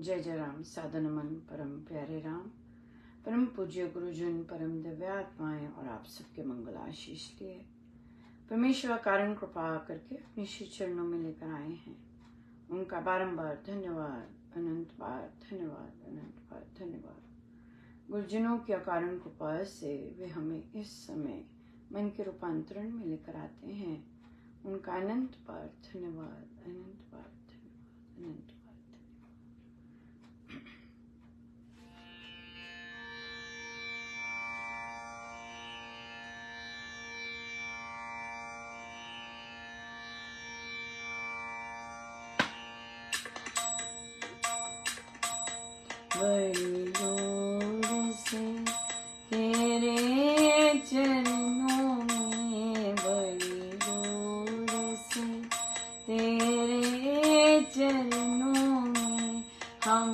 जय जय राम। साधनमन परम प्यारे राम, परम पूज्य गुरुजन, परम दिव्यात्माएं और आप सबके मंगल आशीष लिए परमेश्वर कारण कृपा करके अपने श्री चरणों में लेकर आए हैं। उनका बारंबार धन्यवाद, अनंत बार धन्यवाद, अनंत बार धन्यवाद। गुरुजनों की अकारण कृपा से वे हमें इस समय मन के रूपांतरण में लेकर आते हैं। उनका अनंत बार धन्यवाद, अनंत बार धन्यवाद, अनंत बार धन्यवाद। बड़ी दूर से तेरे चरणों में, बड़ी दूर से तेरे चरणों में हम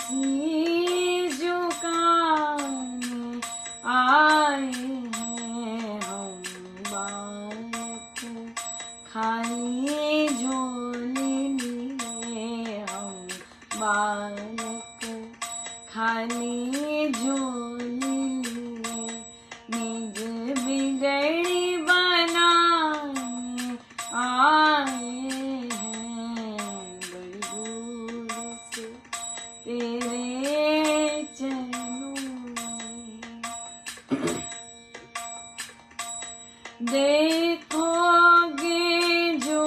शीश झुकाने आए हैं। हम बालक खाली झोली लिए, हम बालक खाली झोली लिए निज बिगड़ी बनाने आए हैं। बड़ी दूर से तेरे चरणों में देखोगे जो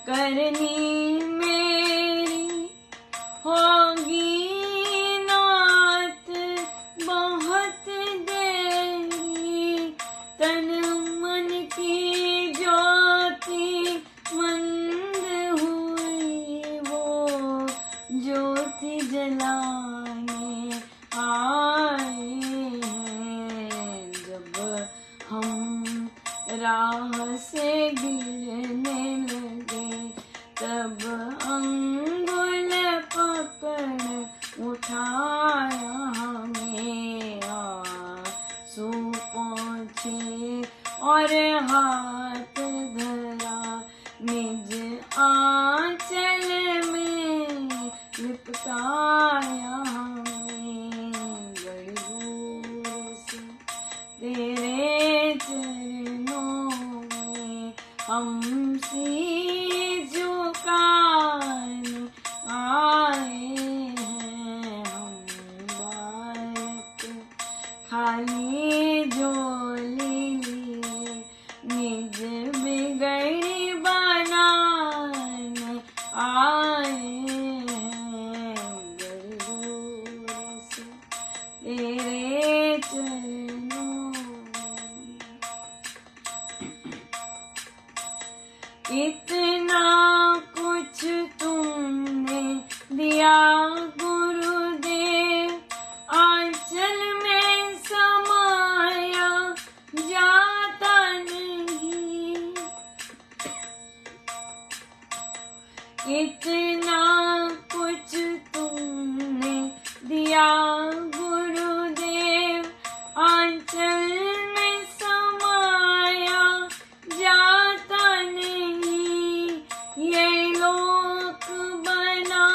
करनी मेरी होगी बहुत देरी। तन मन की ज्योति मंद हुई, वो ज्योति जलाने आए हैं। जब हम राह से गिरने लगे तब अंगुल पकड़ उठाया हमें। आंसू पहुँचे और हाथ धरा, निज आंचल में लिपटाया हमें। बड़ी दूर से तेरे चरणों में हम शीश झुकाने आए हैं। हम बालक खाली झोली लिए निज बिगड़ी बनाने आए हैं। बड़ी दूर से तेरे चरणों में इतना कुछ तुमने दिया गुरुदेव, आंचल में समाया जाता नहीं। इतना कुछ तुमने दिया गुरुदेव, आंचल में समाया जाता नहीं। ये लोक बना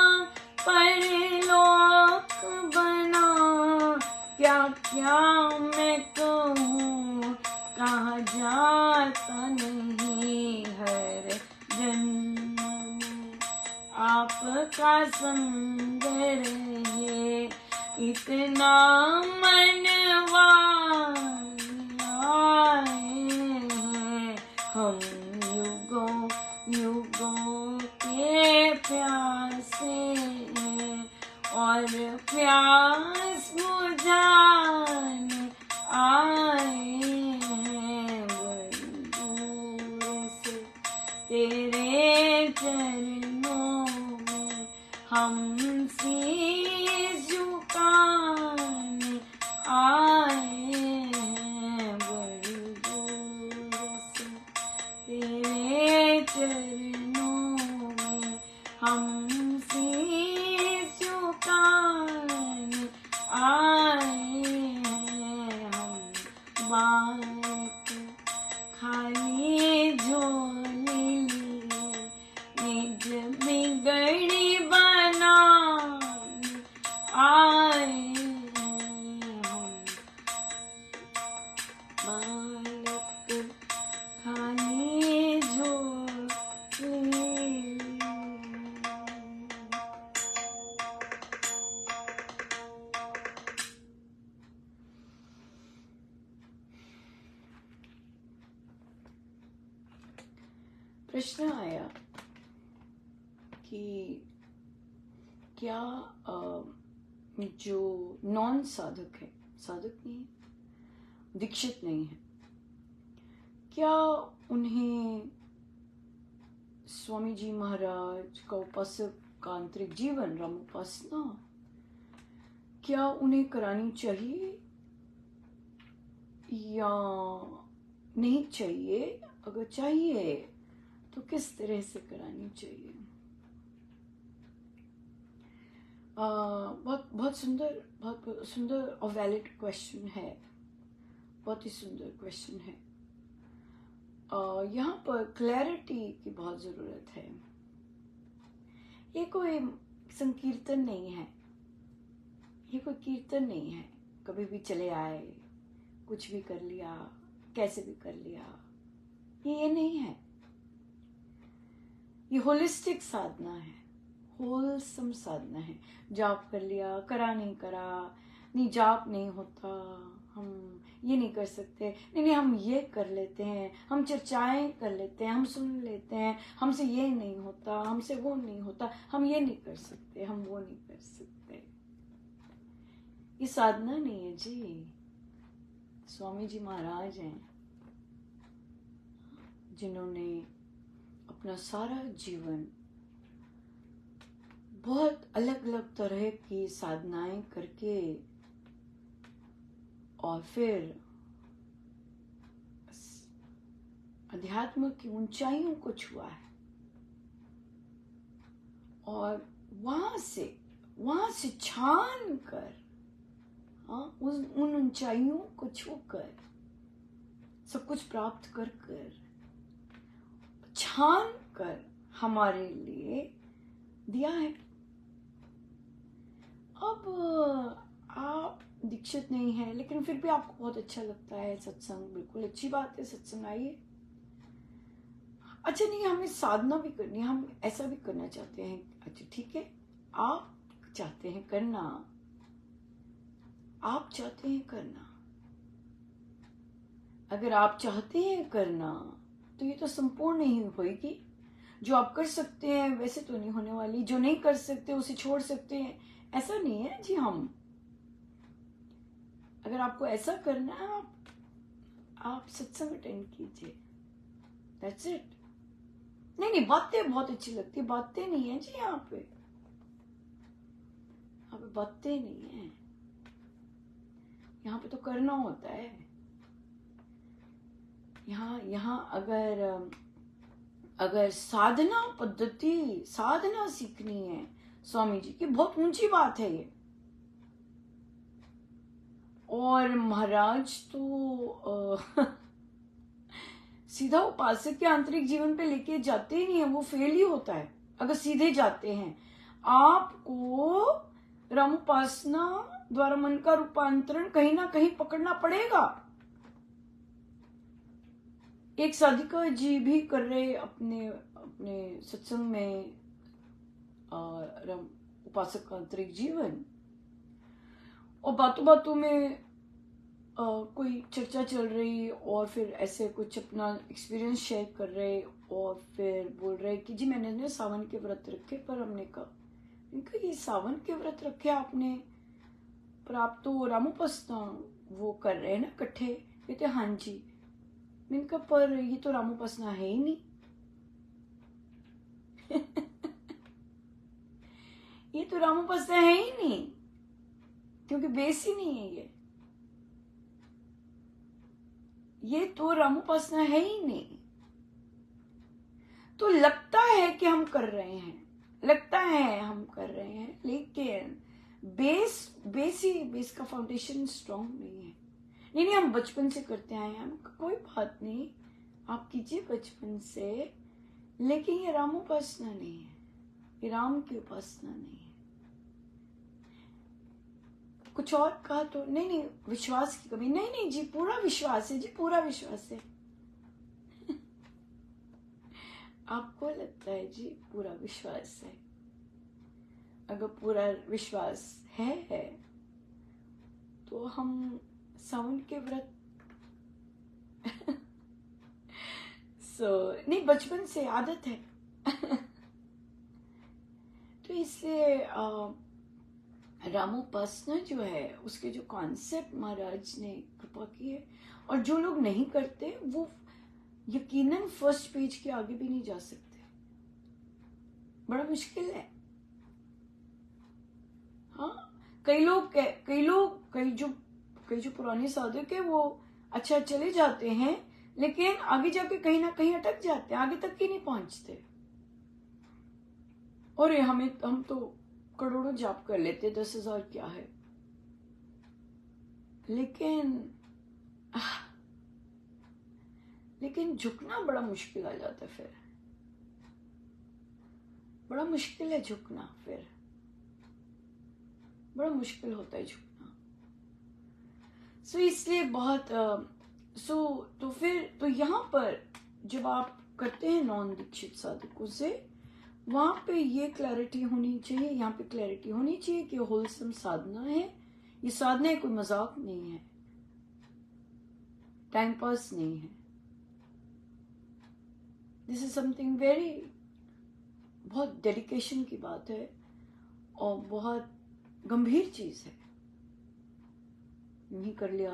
परलोक बना, क्या क्या मैं कहूँ कहा जाता नहीं। हर जन्म में आपका संग रहे, इतना मनवा आए हैं। हम युगों युगों के प्यासे हैं और प्यास बुझाने आए हैं। बड़ी दूर से तेरे चरणों में हम शीश झुकाने आए हैं। बड़ी दूर से तेरे चरणों में हम शीश झुकाने आए हैं। हम बालक खाली झोली लिए निज बिगड़ी बना प्रश्न आया कि क्या जो नॉन साधक है, साधक नहीं है, दीक्षित नहीं है, क्या उन्हें स्वामी जी महाराज का उपासक का आंतरिक जीवन, राम उपासना, क्या उन्हें करानी चाहिए या नहीं चाहिए? अगर चाहिए तो किस तरह से करानी चाहिए? बहुत सुंदर और वैलिड क्वेश्चन है, बहुत ही सुंदर क्वेश्चन है। यहाँ पर क्लैरिटी की बहुत ज़रूरत है। ये कोई संकीर्तन नहीं है, ये कोई कीर्तन नहीं है, कभी भी चले आए, कुछ भी कर लिया, कैसे भी कर लिया, ये नहीं है। ये होलिस्टिक साधना है, होलसम साधना है। जाप कर लिया, करा नहीं करा, नहीं जाप नहीं होता, हम ये नहीं कर सकते, नहीं हम ये कर लेते हैं, हम चर्चाएं कर लेते हैं, हम सुन लेते हैं, हमसे ये नहीं होता, हमसे वो नहीं होता, हम ये नहीं कर सकते, हम वो नहीं कर सकते। ये साधना नहीं है जी। स्वामी जी महाराज हैं जिन्होंने अपना सारा जीवन बहुत अलग अलग तरह की साधनाएं करके और फिर अध्यात्म की ऊंचाइयों को छुआ है और वहां से छान कर, उन ऊंचाइयों को छूकर सब कुछ प्राप्त कर कर छान कर हमारे लिए दिया है। अब आप दीक्षित नहीं है लेकिन फिर भी आपको बहुत अच्छा लगता है सत्संग, बिल्कुल अच्छी बात है, सत्संग आइए। अच्छा नहीं, हमें साधना भी करनी है, हम ऐसा भी करना चाहते हैं, अच्छा ठीक है, आप चाहते हैं करना, आप चाहते हैं करना, अगर आप चाहते हैं करना तो ये तो संपूर्ण नहीं होगी। जो आप कर सकते हैं वैसे तो नहीं होने वाली, जो नहीं कर सकते उसे छोड़ सकते हैं, ऐसा नहीं है जी। हम अगर आपको ऐसा करना है, आप सत्संग अटेंड कीजिए, दैट्स इट। नहीं बातें बहुत अच्छी लगती, बातें नहीं है जी यहाँ पे बातें नहीं है, यहाँ पे तो करना होता है। यहाँ अगर साधना पद्धति, साधना सीखनी है स्वामी जी की, बहुत ऊंची बात है ये। और महाराज तो सीधा उपासक के आंतरिक जीवन पे लेके जाते ही नहीं है, वो फेल ही होता है अगर सीधे जाते हैं। आपको रामोपासना द्वारा मन का रूपांतरण कहीं ना कहीं पकड़ना पड़ेगा। एक साधिका जी भी कर रहे अपने सत्संग में उपासक का आंतरिक जीवन, और बातों बातों में कोई चर्चा चल रही और फिर ऐसे कुछ अपना एक्सपीरियंस शेयर कर रहे और फिर बोल रहे कि जी मैंने सावन के व्रत रखे। पर हमने कहा, इनका ये सावन के व्रत रखे आपने, पर आप तो रामोपासना वो कर रहे हैं ना इकट्ठे। कहते हाँ जी। मैंने कहा पर ये तो रामोपासना है ही नहीं। ये तो रामोपासना है ही नहीं, क्योंकि बेस ही नहीं है ये तो रामोपासना है ही नहीं। तो लगता है कि हम कर रहे हैं, लगता है हम कर रहे हैं, लेकिन बेस का फाउंडेशन स्ट्रांग नहीं है। नहीं हम बचपन से करते आए हैं, कोई बात नहीं, आप कीजिए बचपन से, लेकिन ये रामोपासना नहीं है, ये राम की उपासना नहीं है। कुछ और कहा तो नहीं विश्वास की कमी नहीं जी, पूरा विश्वास है जी, पूरा विश्वास है। आपको लगता है जी पूरा विश्वास है, अगर पूरा विश्वास है तो हम सावन के व्रत नहीं, बचपन से आदत है। तो इसलिए रामोपासना जो है उसके जो कॉन्सेप्ट महाराज ने कृपा की है, और जो लोग नहीं करते वो यकीनन फर्स्ट पेज के आगे भी नहीं जा सकते। बड़ा मुश्किल है। हाँ, कई जो पुराने साधक है वो अच्छा चले जाते हैं, लेकिन आगे जाके कहीं ना कहीं अटक जाते हैं, आगे तक ही नहीं पहुंचते। और हम तो करोड़ों जाप कर लेते, 10,000 क्या है, लेकिन झुकना बड़ा मुश्किल आ जाता है। फिर बड़ा मुश्किल है झुकना, फिर बड़ा मुश्किल होता है झुकना। इसलिए बहुत तो यहाँ पर जब आप करते हैं नॉन दीक्षित साधकों से, वहां पे ये क्लैरिटी होनी चाहिए, यहाँ पे क्लैरिटी होनी चाहिए कि होलसम साधना है, ये साधना है, कोई मजाक नहीं है, टाइम पास नहीं है। दिस इज समथिंग वेरी, बहुत डेडिकेशन की बात है और बहुत गंभीर चीज है। नहीं कर लिया,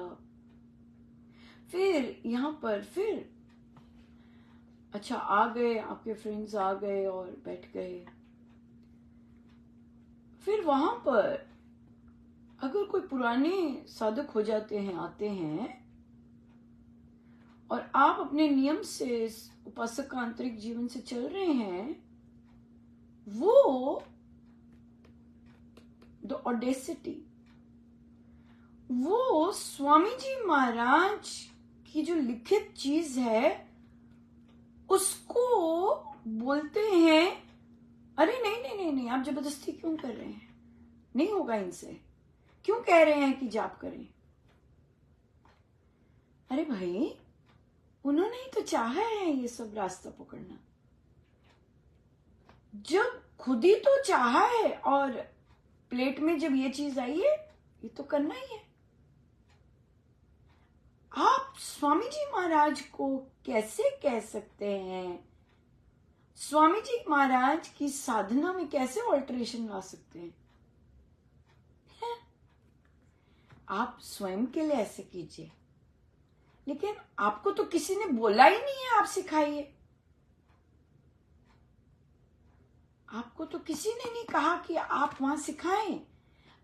फिर यहाँ पर फिर अच्छा आ गए, आपके फ्रेंड्स आ गए और बैठ गए, फिर वहां पर अगर कोई पुराने साधक हो जाते हैं, आते हैं, और आप अपने नियम से उपासक का आंतरिक जीवन से चल रहे हैं, वो द ऑडेसिटी, वो स्वामी जी महाराज की जो लिखित चीज है उसको बोलते हैं, अरे नहीं नहीं नहीं नहीं, आप जबरदस्ती क्यों कर रहे हैं, नहीं होगा इनसे, क्यों कह रहे हैं कि जाप करें। अरे भाई, उन्होंने ही तो चाहा है ये सब रास्ता पकड़ना, जब खुद ही तो चाहा है, और प्लेट में जब ये चीज आई है, ये तो करना ही है। आप स्वामी जी महाराज को कैसे कह सकते हैं, स्वामी जी महाराज की साधना में कैसे ऑल्टरेशन ला सकते हैं? आप स्वयं के लिए ऐसे कीजिए, लेकिन आपको तो किसी ने बोला ही नहीं है आप सिखाइए, आपको तो किसी ने नहीं कहा कि आप वहां सिखाएं,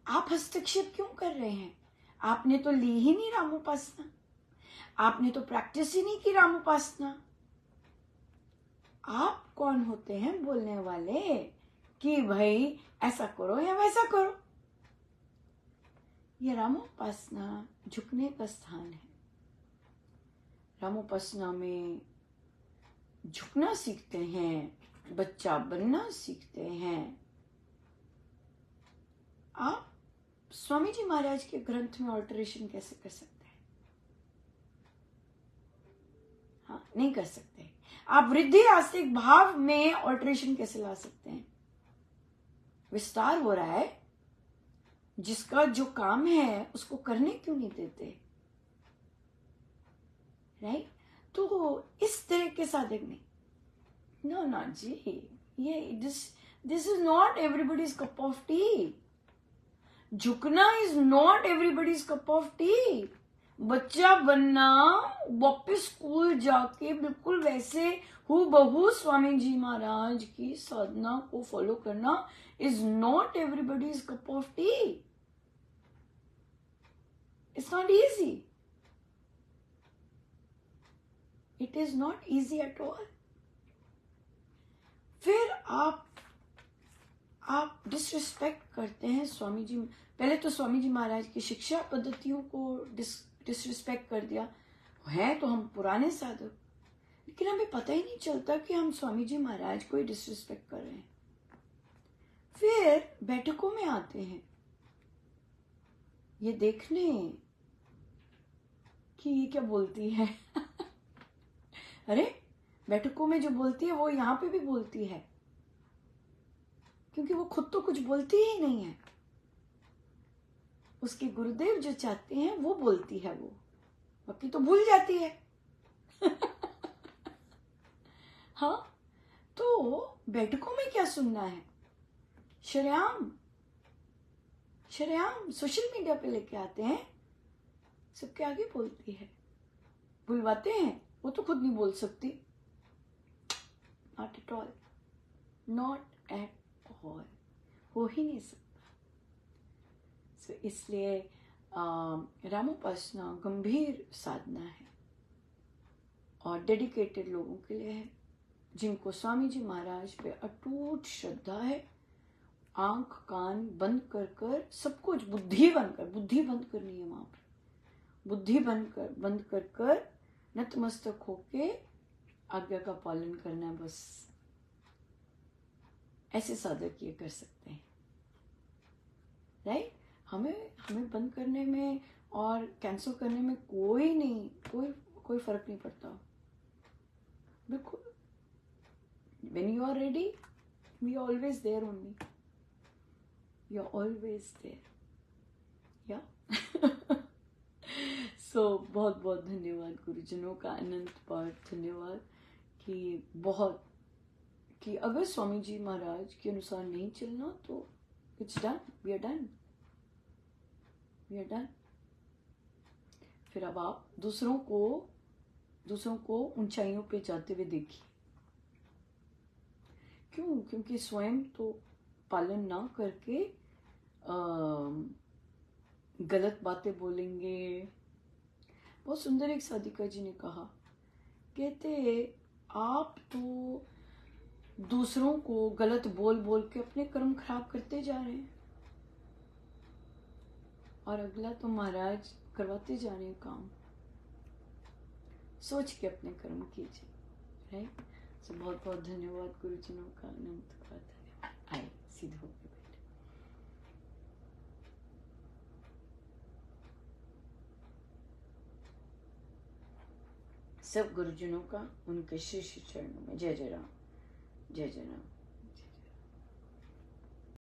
आप हस्तक्षेप क्यों कर रहे हैं? आपने तो ली ही नहीं रामोपासना, आपने तो प्रैक्टिस ही नहीं की रामोपासना। आप कौन होते हैं बोलने वाले कि भाई ऐसा करो या वैसा करो? ये रामोपासना झुकने का स्थान है। रामोपासना में झुकना सीखते हैं, बच्चा बनना सीखते हैं। आप स्वामी जी महाराज के ग्रंथ में ऑल्टरेशन कैसे कर सकते हैं? हाँ, नहीं कर सकते। आप वृद्धि आस्तिक भाव में ऑल्टरेशन कैसे ला सकते हैं? विस्तार हो रहा है, जिसका जो काम है उसको करने क्यों नहीं देते? राइट? तो इस तरह के साधक नहीं, नो ना जी, ये this is not everybody's cup of tea. झुकना is not everybody's cup of tea. बच्चा बनना, वापस स्कूल जाके बिल्कुल वैसे हूबहू स्वामी जी महाराज की साधना को फॉलो करना is not everybody's cup of T. It's not easy, it is not easy at all. फिर आप डिसरिस्पेक्ट करते हैं स्वामी जी। पहले तो स्वामी जी महाराज की शिक्षा पद्धतियों को डिसरिस्पेक्ट कर दिया है, तो हम पुराने साधक, लेकिन हमें पता ही नहीं चलता कि हम स्वामी जी महाराज को ही डिसरिस्पेक्ट कर रहे हैं। फिर बैठकों में आते हैं ये देखने कि ये क्या बोलती है। अरे, बैठकों में जो बोलती है वो यहाँ पे भी बोलती है, क्योंकि वो खुद तो कुछ बोलती ही नहीं है, उसके गुरुदेव जो चाहते हैं वो बोलती है, वो बाकी तो भूल जाती है। हाँ, तो बैठकों में क्या सुनना है? शरेआम सोशल मीडिया पे लेके आते हैं, सबके आगे बोलती है, बुलवाते हैं, वो तो खुद नहीं बोल सकती। Not at all, not at all, हो ही नहीं सकता। So, इसलिए रामोपासना गंभीर साधना है और डेडिकेटेड लोगों के लिए है, जिनको स्वामी जी महाराज पे अटूट श्रद्धा है। आंख कान बंद कर कर सब कुछ, बुद्धि बंद करनी है वहां पर, बुद्धि बंद कर कर नतमस्तक होके आज्ञा का पालन करना है बस। ऐसे साधक ये कर सकते हैं, राइट? हमें बंद करने में और कैंसिल करने में कोई फर्क नहीं पड़ता, बिल्कुल। When you are ready, we are always there only. You are always there. Yeah. So बहुत बहुत धन्यवाद गुरुजनों का, अनंत बार धन्यवाद कि अगर स्वामी जी महाराज के अनुसार नहीं चलना तो it's done, we are done. फिर अब आप दूसरों को ऊंचाइयों पे जाते हुए देखिए। क्यों? क्योंकि स्वयं तो पालन ना करके गलत बातें बोलेंगे। बहुत सुंदर एक साधिका जी ने कहा, कहते आप तो दूसरों को गलत बोल के अपने कर्म खराब करते जा रहे हैं और अगला तो महाराज करवाते जा रहे हैं काम। सोच के अपने कर्म कीजिए, राइट? सो बहुत बहुत धन्यवाद गुरुजनों का, अनंत का धन्यवाद। आए सीधे होके बैठे। सब गुरुजनों का उनके श्री श्री चरणों में जय जय राम, जय जय राम।